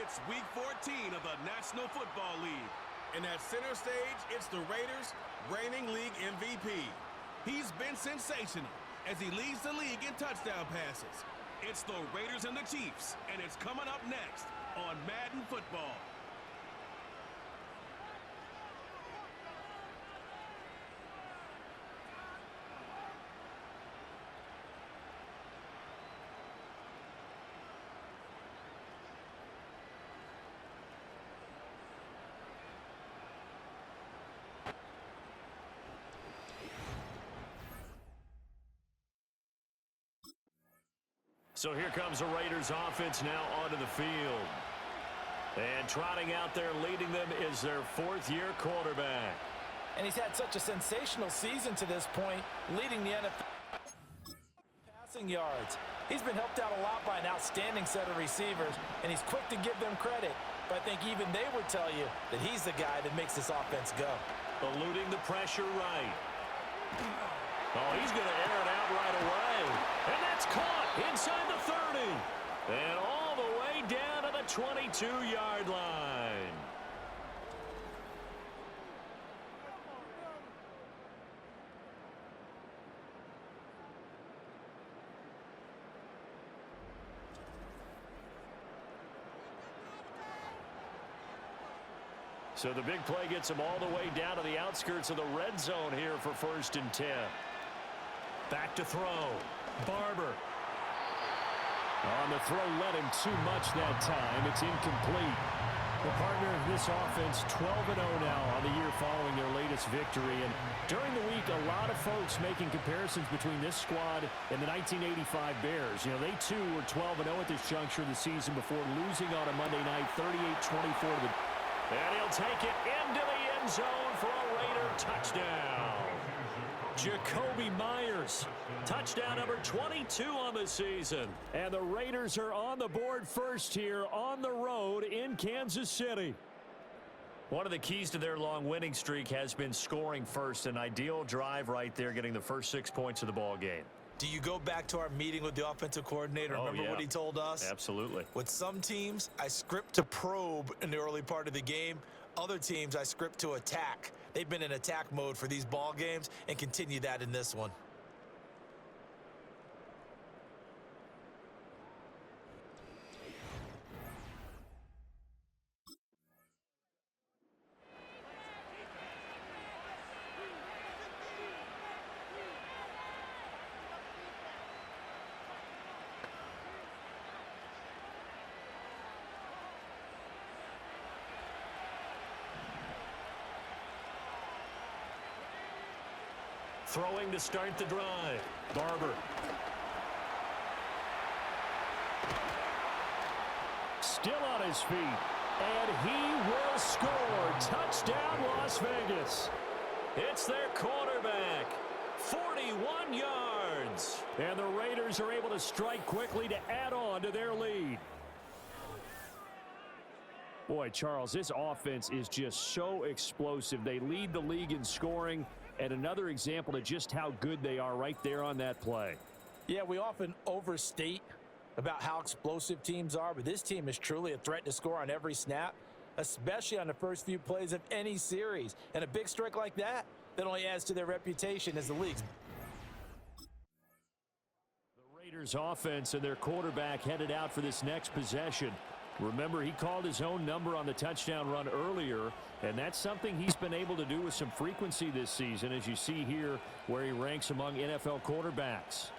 It's Week 14 of the National Football League. And at center stage, it's the Raiders' reigning league MVP. He's been sensational as he leads the league in touchdown passes. It's the Raiders and the Chiefs, and it's coming up next on Madden Football. So here comes the Raiders offense now onto the field. And trotting out there leading them is their fourth-year quarterback. And he's had such a sensational season to this point, leading the NFL passing yards. He's been helped out a lot by an outstanding set of receivers, and he's quick to give them credit. But I think even they would tell you that he's the guy that makes this offense go. Eluding the pressure right. Oh, he's going to air it out right away. And that's caught inside the 30. And all the way down to the 22-yard line. So the big play gets him all the way down to the outskirts of the red zone here for 1st and 10. Back to throw. Barber. On the throw, led him too much that time. It's incomplete. The partner of this offense, 12-0 now on the year following their latest victory. And during the week, a lot of folks making comparisons between this squad and the 1985 Bears. You know, they too were 12-0 at this juncture of the season before losing on a Monday night, 38-24 to the... And he'll take it into the end zone for a Raider touchdown. Jacoby Myers, touchdown number 22 on the season. And the Raiders are on the board first here on the road in Kansas City. One of the keys to their long winning streak has been scoring first. An ideal drive right there, getting the first 6 points of the ball game. Do you go back to our meeting with the offensive coordinator? Remember what he told us? Absolutely. With some teams, I script to probe in the early part of the game. Other teams, I script to attack. They've been in attack mode for these ball games and continue that in this one. Throwing to start the drive. Barber. Still on his feet. And he will score. Touchdown, Las Vegas. It's their quarterback. 41 yards. And the Raiders are able to strike quickly to add on to their lead. Boy, Charles, this offense is just so explosive. They lead the league in scoring. And another example of just how good they are right there on that play. Yeah, we often overstate about how explosive teams are, but this team is truly a threat to score on every snap, especially on the first few plays of any series. And a big strike like that only adds to their reputation as the league's. The Raiders offense and their quarterback headed out for this next possession. Remember, he called his own number on the touchdown run earlier, and that's something he's been able to do with some frequency this season, as you see here where he ranks among NFL quarterbacks.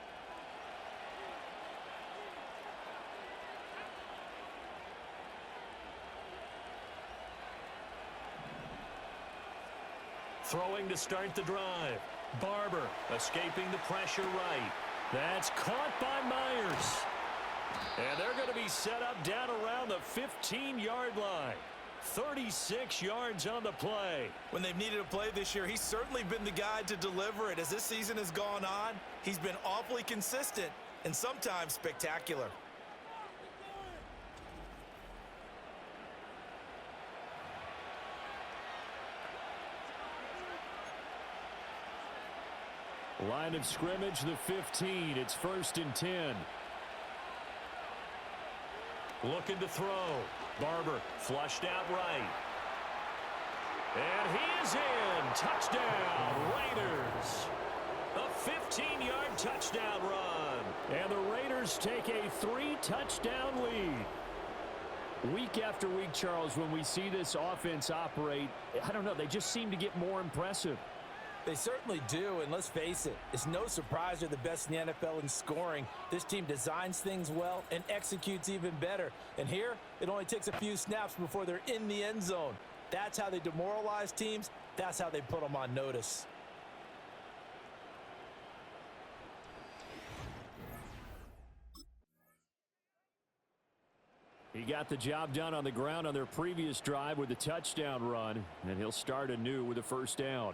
Throwing to start the drive. Barber escaping the pressure right. That's caught by Myers. And they're going to be set up down around the 15-yard line. 36 yards on the play. When they've needed a play this year, he's certainly been the guy to deliver it. As this season has gone on, he's been awfully consistent and sometimes spectacular. Line of scrimmage, the 15. It's 1st and 10. Looking to throw. Barber flushed out right. And he is in. Touchdown, Raiders. A 15-yard touchdown run. And the Raiders take a 3-touchdown lead. Week after week, Charles, when we see this offense operate, I don't know, they just seem to get more impressive. They certainly do, and let's face it, it's no surprise they're the best in the NFL in scoring. This team designs things well and executes even better. And here, it only takes a few snaps before they're in the end zone. That's how they demoralize teams. That's how they put them on notice. He got the job done on the ground on their previous drive with a touchdown run, and he'll start anew with a first down.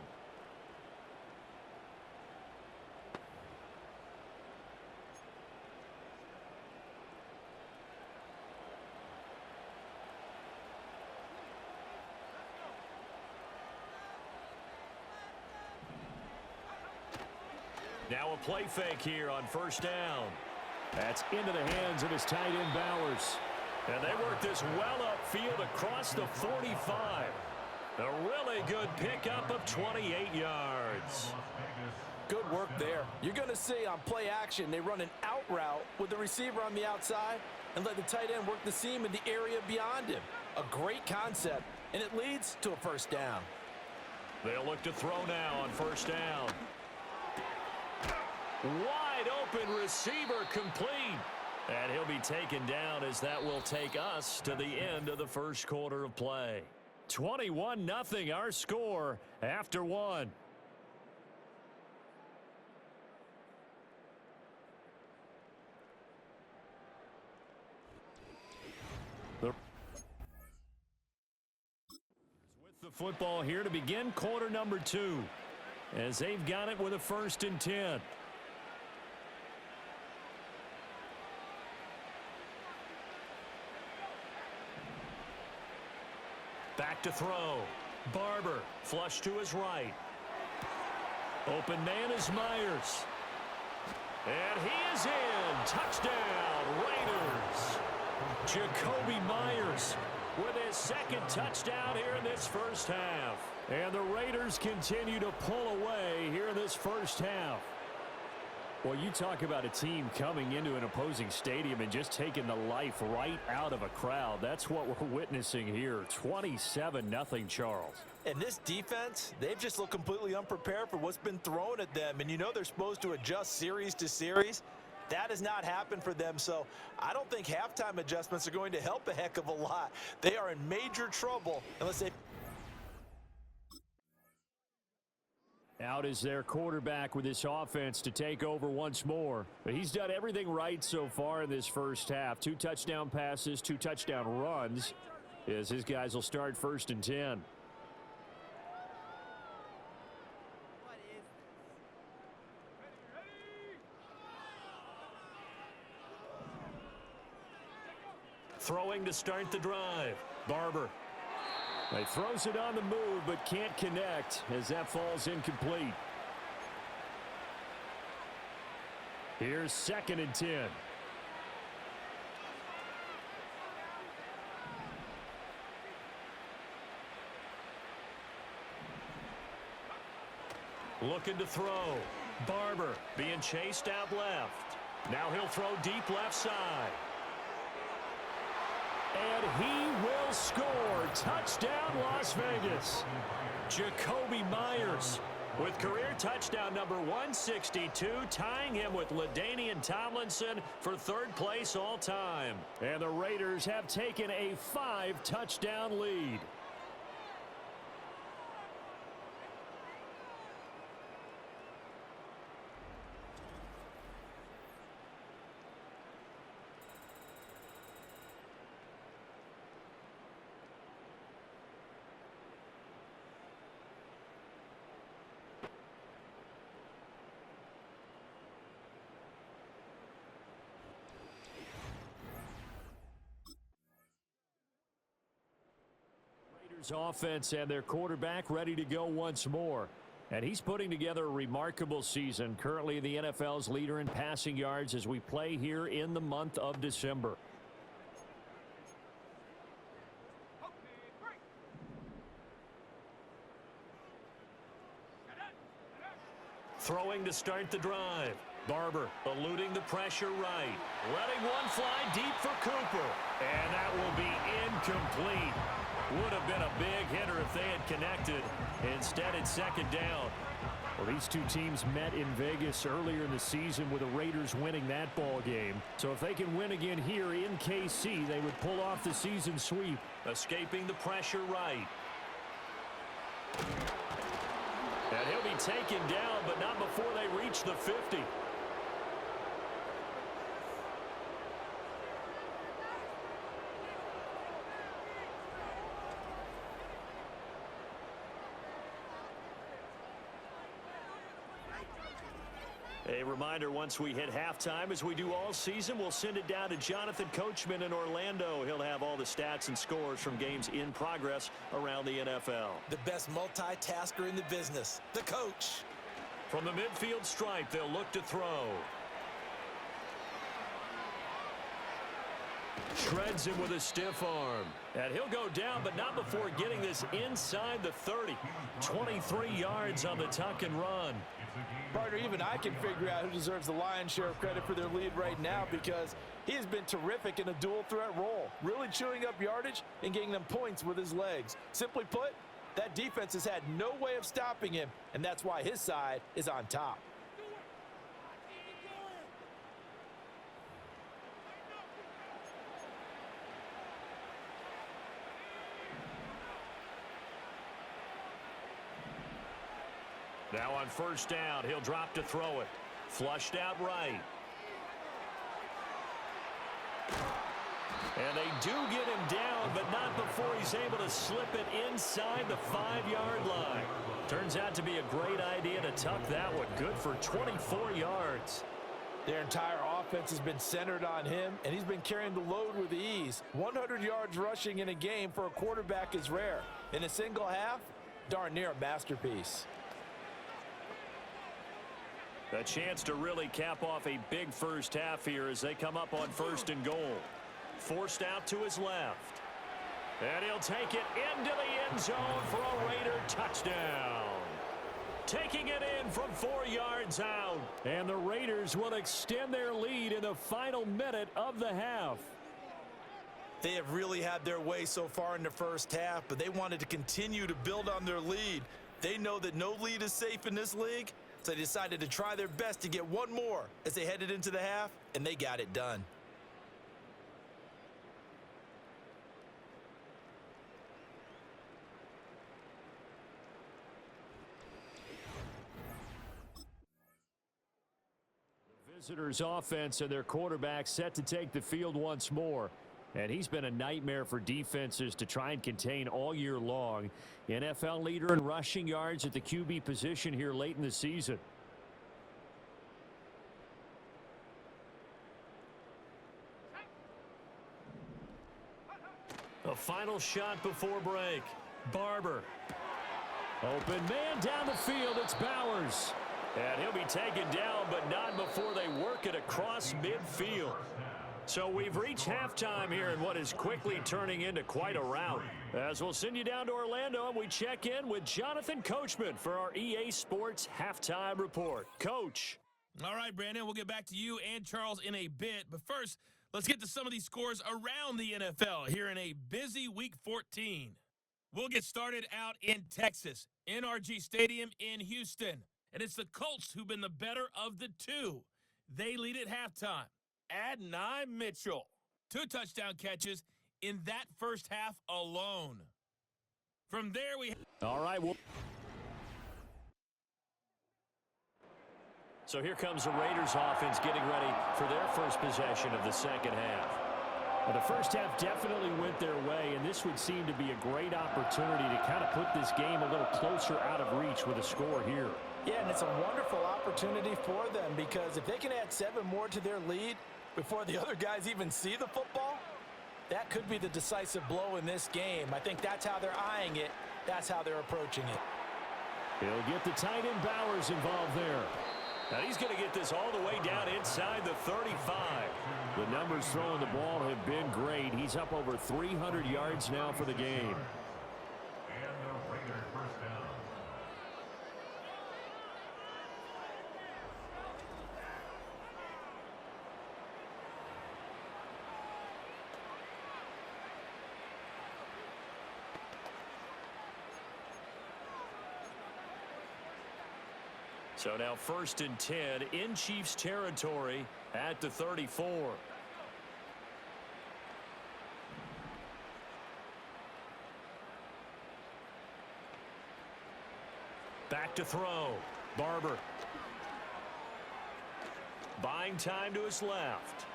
Now a play fake here on first down. That's into the hands of his tight end Bowers. And they work this well upfield across the 45. A really good pickup of 28 yards. Good work there. You're going to see on play action, they run an out route with the receiver on the outside and let the tight end work the seam in the area beyond him. A great concept, and it leads to a first down. They'll look to throw now on first down. Wide open receiver complete. And he'll be taken down as that will take us to the end of the first quarter of play. 21-0 our score after one. With the football here to begin quarter number 2. As they've got it with a 1st and 10. Back to throw. Barber flush to his right. Open man is Myers. And he is in. Touchdown, Raiders. Jacoby Myers with his 2nd touchdown here in this first half. And the Raiders continue to pull away here in this first half. Well, you talk about a team coming into an opposing stadium and just taking the life right out of a crowd. That's what we're witnessing here. 27-0, Charles. And this defense, they've just looked completely unprepared for what's been thrown at them. And you know they're supposed to adjust series to series. That has not happened for them, so I don't think halftime adjustments are going to help a heck of a lot. They are in major trouble unless they... Out is their quarterback with this offense to take over once more. But he's done everything right so far in this first half. 2 touchdown passes, 2 touchdown runs. As his guys will start 1st and 10. Throwing to start the drive. Barber. He throws it on the move, but can't connect as that falls incomplete. Here's 2nd and 10. Looking to throw. Barber being chased out left. Now he'll throw deep left side. And he will score. Touchdown, Las Vegas. Jacoby Myers with career touchdown number 162, tying him with LaDainian Tomlinson for 3rd place all time. And the Raiders have taken a 5-touchdown lead. Offense and their quarterback ready to go once more. And he's putting together a remarkable season. Currently the NFL's leader in passing yards as we play here in the month of December. Throwing to start the drive. Barber eluding the pressure right. Letting one fly deep for Cooper. And that will be incomplete. Would have been a big hitter if they had connected. Instead, it's second down. Well, these two teams met in Vegas earlier in the season with the Raiders winning that ball game. So if they can win again here in KC, they would pull off the season sweep. Escaping the pressure right. And he'll be taken down, but not before they reach the 50. A reminder, once we hit halftime, as we do all season, we'll send it down to Jonathan Coachman in Orlando. He'll have all the stats and scores from games in progress around the NFL. The best multitasker in the business, the coach. From the midfield stripe, they'll look to throw. Shreds him with a stiff arm. And he'll go down, but not before getting this inside the 30. 23 yards on the tuck and run. Partner, even I can figure out who deserves the lion's share of credit for their lead right now, because he has been terrific in a dual threat role, really chewing up yardage and getting them points with his legs. Simply put, that defense has had no way of stopping him, and that's why his side is on top. Now on first down, he'll drop to throw it. Flushed out right. And they do get him down, but not before he's able to slip it inside the 5-yard line. Turns out to be a great idea to tuck that one. Good for 24 yards. Their entire offense has been centered on him, and he's been carrying the load with ease. 100 yards rushing in a game for a quarterback is rare. In a single half, darn near a masterpiece. A chance to really cap off a big first half here as they come up on first and goal. Forced out to his left. And he'll take it into the end zone for a Raider touchdown. Taking it in from 4 yards out. And the Raiders will extend their lead in the final minute of the half. They have really had their way so far in the first half, but they wanted to continue to build on their lead. They know that no lead is safe in this league, so they decided to try their best to get one more as they headed into the half, and they got it done. Visitors' offense and their quarterback set to take the field once more. And he's been a nightmare for defenses to try and contain all year long. NFL leader in rushing yards at the QB position here late in the season. A final shot before break. Barber. Open man down the field. It's Bowers. And he'll be taken down, but not before they work it across midfield. So we've reached halftime here in what is quickly turning into quite a rout. As we'll send you down to Orlando, and we check in with Jonathan Coachman for our EA Sports Halftime Report. Coach. All right, Brandon, we'll get back to you and Charles in a bit. But first, let's get to some of these scores around the NFL here in a busy Week 14. We'll get started out in Texas, NRG Stadium in Houston. And it's the Colts who've been the better of the two. They lead at halftime. Adonai Mitchell, 2 touchdown catches in that first half alone. From there, we... All right, well... So here comes the Raiders offense getting ready for their first possession of the second half. Well, the first half definitely went their way, and this would seem to be a great opportunity to kind of put this game a little closer out of reach with a score here. Yeah, and it's a wonderful opportunity for them, because if they can add 7 more to their lead before the other guys even see the football, that could be the decisive blow in this game. I think that's how they're eyeing it. That's how they're approaching it. He'll get the tight end Bowers involved there. Now he's going to get this all the way down inside the 35. The numbers throwing the ball have been great. He's up over 300 yards now for the game. So now 1st and 10 in Chiefs territory at the 34. Back to throw. Barber. Buying time to his left.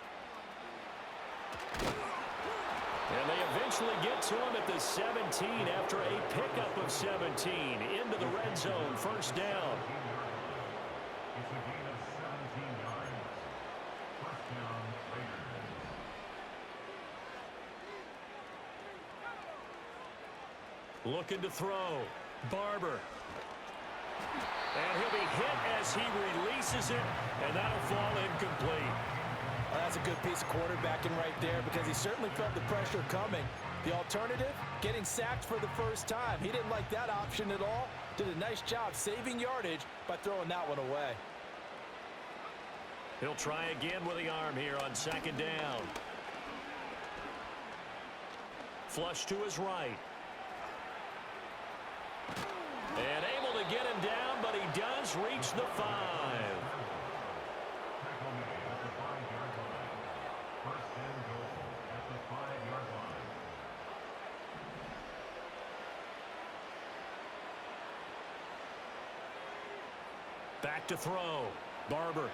And they eventually get to him at the 17 after a pickup of 17 into the red zone. 1st down. Looking to throw. Barber. And he'll be hit as he releases it, and that'll fall incomplete. Well, that's a good piece of quarterbacking right there because he certainly felt the pressure coming. The alternative, getting sacked for the first time. He didn't like that option at all. Did a nice job saving yardage by throwing that one away. He'll try again with the arm here on 2nd down. Flush to his right. And able to get him down, but he does reach the 5. Back to throw. Barber.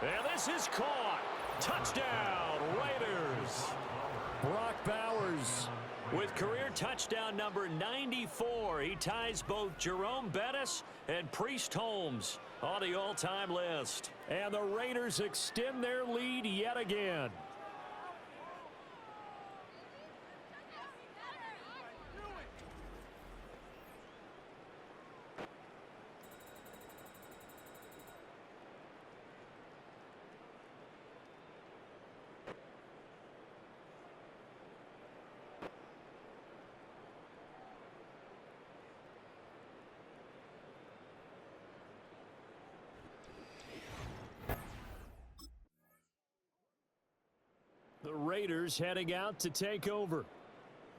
And this is caught. Touchdown, Raiders. Brock Bowers with career touchdown number 94. He ties both Jerome Bettis and Priest Holmes on the all-time list. And the Raiders extend their lead yet again. The Raiders heading out to take over.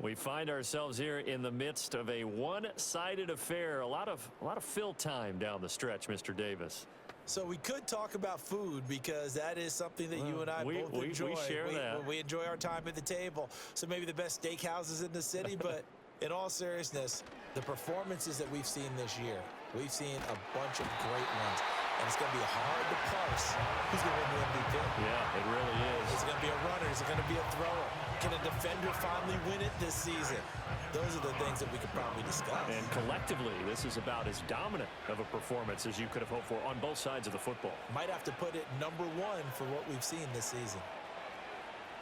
We find ourselves here in the midst of a one-sided affair. A lot of fill time down the stretch, Mr. Davis. So we could talk about food because that is something that you and I both enjoy. We share that. We enjoy our time at the table. So maybe the best steakhouses in the city, but in all seriousness, the performances that we've seen this year, we've seen a bunch of great ones. And it's going to be hard to parse who's going to win the MVP. Yeah, it really is. Is it going to be a runner? Is it going to be a thrower? Can a defender finally win it this season? Those are the things that we could probably discuss. And collectively, this is about as dominant of a performance as you could have hoped for on both sides of the football. Might have to put it number 1 for what we've seen this season.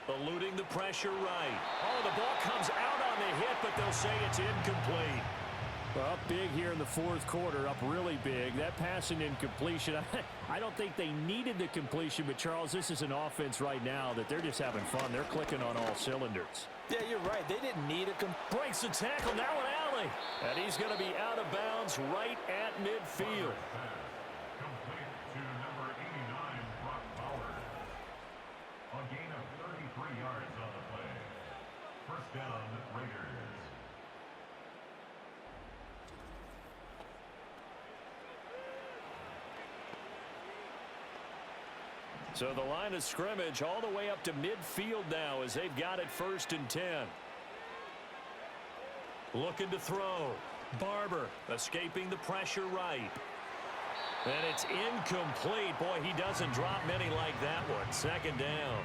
Eluding the pressure right. Oh, the ball comes out on the hit, but they'll say it's incomplete. Up big here in the 4th quarter, up really big. That passing incompletion, I don't think they needed the completion, but Charles, this is an offense right now that they're just having fun. They're clicking on all cylinders. Yeah, you're right. They didn't need a breaks the tackle, now an alley. And he's going to be out of bounds right at midfield. Complete to number 89, Brock Bowers. A gain of 33 yards on the play. 1st down, Raiders. So the line of scrimmage all the way up to midfield now as they've got it 1st and 10. Looking to throw. Barber escaping the pressure right. And it's incomplete. Boy, he doesn't drop many like that one. 2nd down.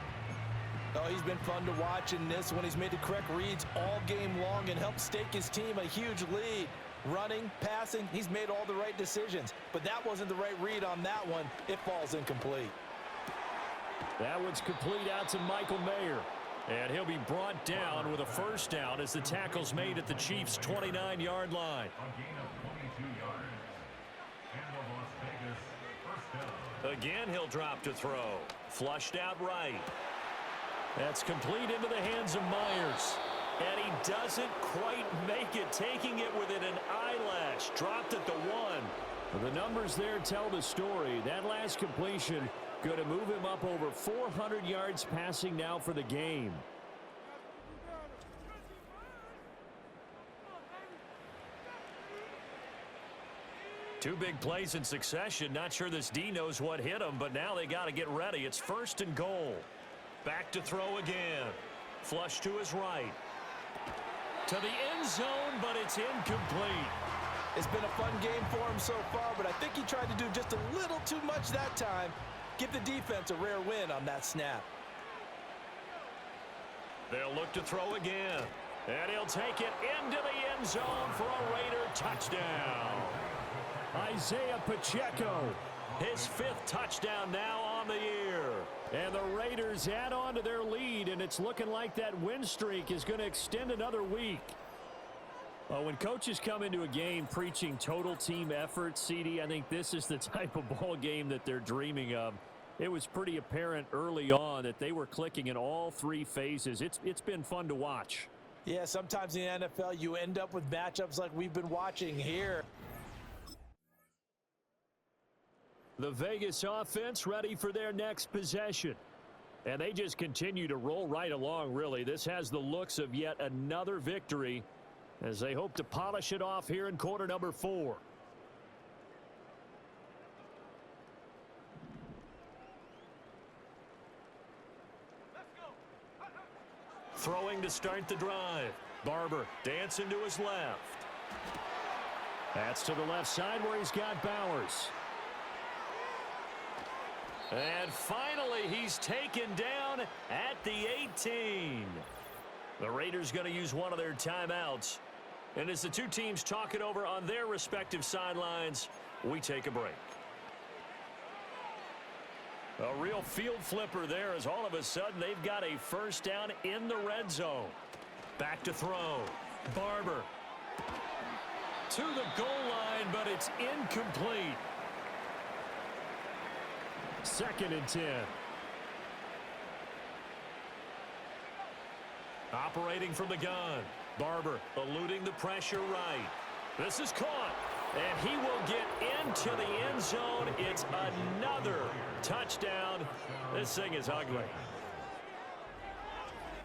Oh, he's been fun to watch in this one. He's made the correct reads all game long and helped stake his team a huge lead. Running, passing, he's made all the right decisions. But that wasn't the right read on that one. It falls incomplete. That one's complete out to Michael Mayer. And he'll be brought down with a 1st down as the tackle's made at the Chiefs' 29-yard line. A gain of 22 yards. And the Las Vegas 1st down. Again, he'll drop to throw. Flushed out right. That's complete into the hands of Myers. And he doesn't quite make it, taking it within an eyelash. Dropped at the 1. The numbers there tell the story. That last completion going to move him up over 400 yards passing now for the game. Two big plays in succession. Not sure this D knows what hit him, but now they got to get ready. It's 1st and goal. Back to throw again. Flush to his right. To the end zone, but it's incomplete. It's been a fun game for him so far, but I think he tried to do just a little too much that time. Give the defense a rare win on that snap. They'll look to throw again. And he'll take it into the end zone for a Raider touchdown. Isaiah Pacheco, His 5th touchdown now on the year. and the Raiders add on to their lead, and it's looking like that win streak is going to extend another week. Well, when coaches come into a game preaching total team effort, CD, I think this is the type of ball game that they're dreaming of. It was pretty apparent early on that they were clicking in all 3 phases. It's been fun to watch. Yeah, sometimes in the NFL you end up with matchups like we've been watching here. The Vegas offense ready for their next possession. And they just continue to roll right along, really. This has the looks of yet another victory as they hope to polish it off here in quarter number 4. Throwing to start the drive. Barber dancing to his left. That's to the left side where he's got Bowers. And finally, he's taken down at the 18. The Raiders going to use one of their timeouts. And as the two teams talk it over on their respective sidelines, we take a break. A real field flipper there as all of a sudden they've got a first down in the red zone. Back to throw. Barber to the goal line, but it's incomplete. 2nd and 10. Operating from the gun. Barber eluding the pressure right. This is caught. And he will get into the end zone. It's another touchdown. This thing is ugly.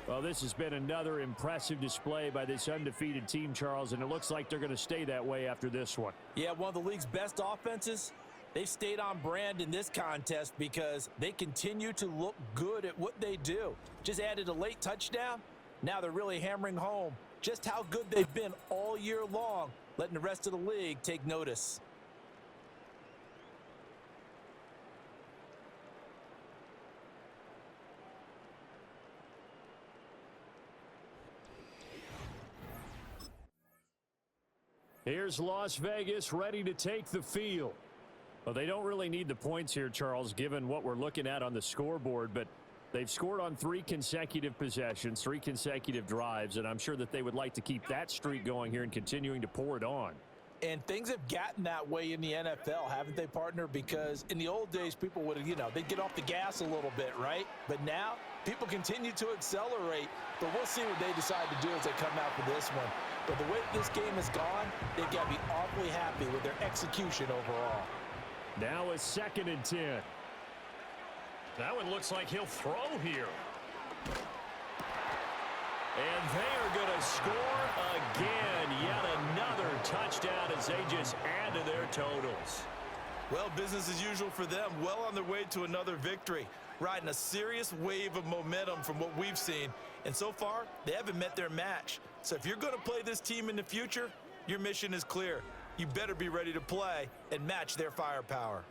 Well, this has been another impressive display by this undefeated team, Charles, and it looks like they're going to stay that way after this one. Yeah, one of the league's best offenses. They've stayed on brand in this contest because they continue to look good at what they do. Just added a late touchdown. Now they're really hammering home just how good they've been all year long, letting the rest of the league take notice. Here's Las Vegas ready to take the field. Well, they don't really need the points here, Charles, given what we're looking at on the scoreboard, but they've scored on 3 consecutive possessions, 3 consecutive drives, and I'm sure that they would like to keep that streak going here and continuing to pour it on. And things have gotten that way in the NFL, haven't they, partner? Because in the old days, people would, they'd get off the gas a little bit, right? But now, people continue to accelerate. But we'll see what they decide to do as they come out for this one. But the way this game has gone, they've got to be awfully happy with their execution overall. Now a 2nd and 10. That one looks like he'll throw here. And they are going to score again. Yet another touchdown as they just add to their totals. Well, business as usual for them. Well on their way to another victory. Riding a serious wave of momentum from what we've seen. And so far, they haven't met their match. So if you're going to play this team in the future, your mission is clear. You better be ready to play and match their firepower.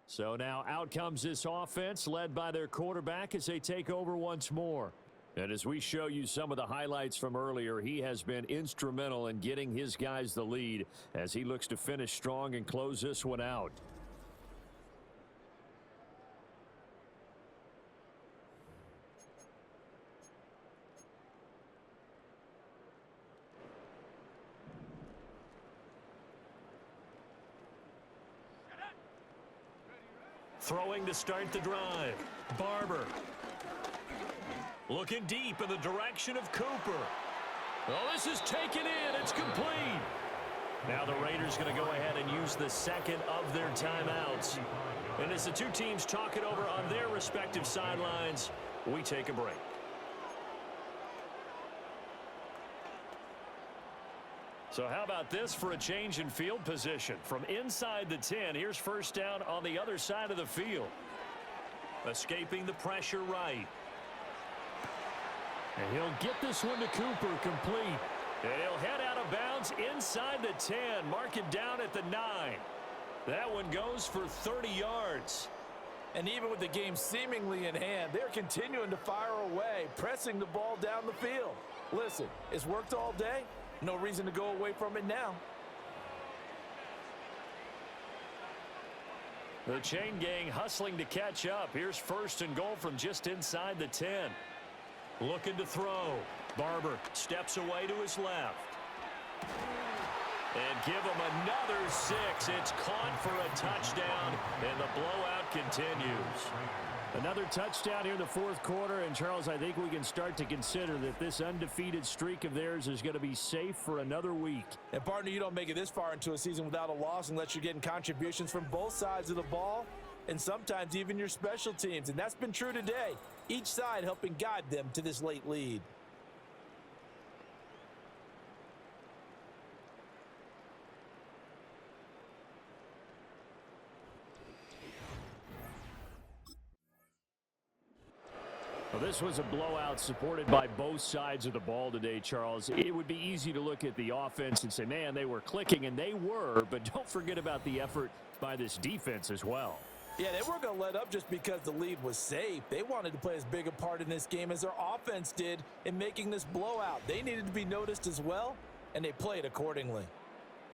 So now out comes this offense led by their quarterback as they take over once more. And as we show you some of the highlights from earlier, he has been instrumental in getting his guys the lead as he looks to finish strong and close this one out. Throwing to start the drive. Barber. Looking deep in the direction of Cooper. Oh, this is taken in. It's complete. Now the Raiders going to go ahead and use the second of their timeouts. And as the two teams talk it over on their respective sidelines, we take a break. So how about this for a change in field position? From inside the 10, here's first down on the other side of the field. Escaping the pressure right. And he'll get this one to Cooper, complete. And he'll head out of bounds inside the 10. Mark it down at the 9. That one goes for 30 yards. And even with the game seemingly in hand, they're continuing to fire away, pressing the ball down the field. Listen, it's worked all day. No reason to go away from it now. The chain gang hustling to catch up. Here's first and goal from just inside the 10. Looking to throw. Barber steps away to his left. And give him another 6. It's caught for a touchdown, and the blowout continues. Another touchdown here in the fourth quarter. And, Charles, I think we can start to consider that this undefeated streak of theirs is going to be safe for another week. And, partner, you don't make it this far into a season without a loss unless you're getting contributions from both sides of the ball and sometimes even your special teams. And that's been true today. Each side helping guide them to this late lead. Well, this was a blowout supported by both sides of the ball today, Charles. It would be easy to look at the offense and say, man, they were clicking, and they were, but don't forget about the effort by this defense as well. Yeah, they weren't going to let up just because the lead was safe. They wanted to play as big a part in this game as their offense did in making this blowout. They needed to be noticed as well, and they played accordingly.